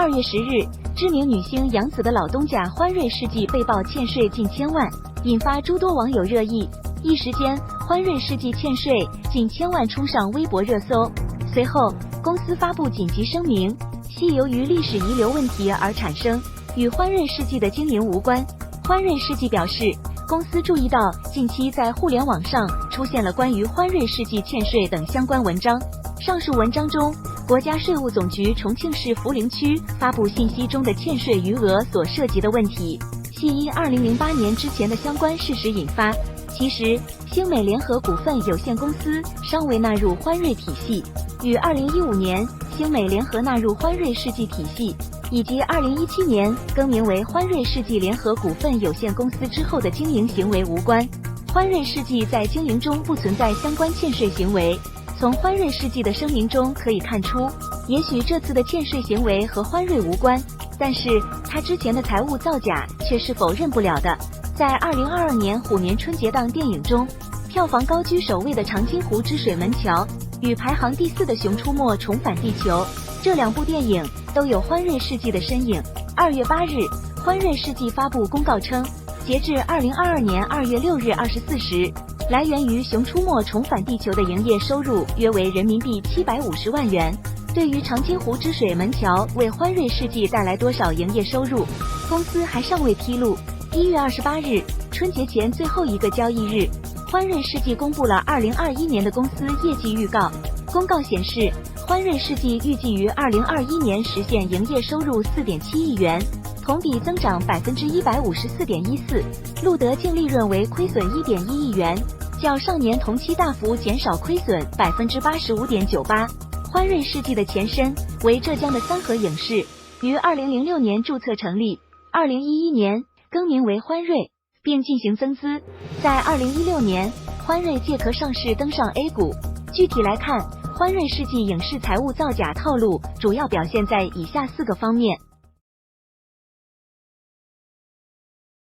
2月10日，知名女星杨紫的老东家欢瑞世纪被曝欠税近1000万，引发诸多网友热议。一时间，欢瑞世纪欠税近1000万冲上微博热搜。随后，公司发布紧急声明，系由于历史遗留问题而产生，与欢瑞世纪的经营无关。欢瑞世纪表示，公司注意到近期在互联网上出现了关于欢瑞世纪欠税等相关文章。上述文章中，国家税务总局重庆市涪陵区发布信息中的欠税余额所涉及的问题，系因2008年之前的相关事实引发。其实，星美联合股份有限公司尚未纳入欢瑞体系，与2015年星美联合纳入欢瑞世纪体系，以及2017年更名为欢瑞世纪联合股份有限公司之后的经营行为无关。欢瑞世纪在经营中不存在相关欠税行为。从欢瑞世纪的声明中可以看出，也许这次的欠税行为和欢瑞无关，但是他之前的财务造假却是否认不了的。在2022年虎年春节档电影中，票房高居首位的长津湖之水门桥与排行第4的熊出没重返地球，这2部电影都有欢瑞世纪的身影。2月8日，欢瑞世纪发布公告称，截至2022年2月6日24时，来源于熊出没重返地球的营业收入约为人民币750万元。对于长津湖之水门桥为欢瑞世纪带来多少营业收入，公司还尚未披露。1月28日，春节前最后一个交易日，欢瑞世纪公布了2021年的公司业绩预告。公告显示，欢瑞世纪预计于2021年实现营业收入4.7亿元，同比增长154.14%，录得净利润为亏损1.1亿元，较上年同期大幅减少亏损85.98%。欢瑞世纪的前身为浙江的三和影视，于2006年注册成立，2011年更名为欢瑞，并进行增资。在2016年，欢瑞借壳上市登上 A 股。具体来看，欢瑞世纪影视财务造假套路主要表现在以下4个方面。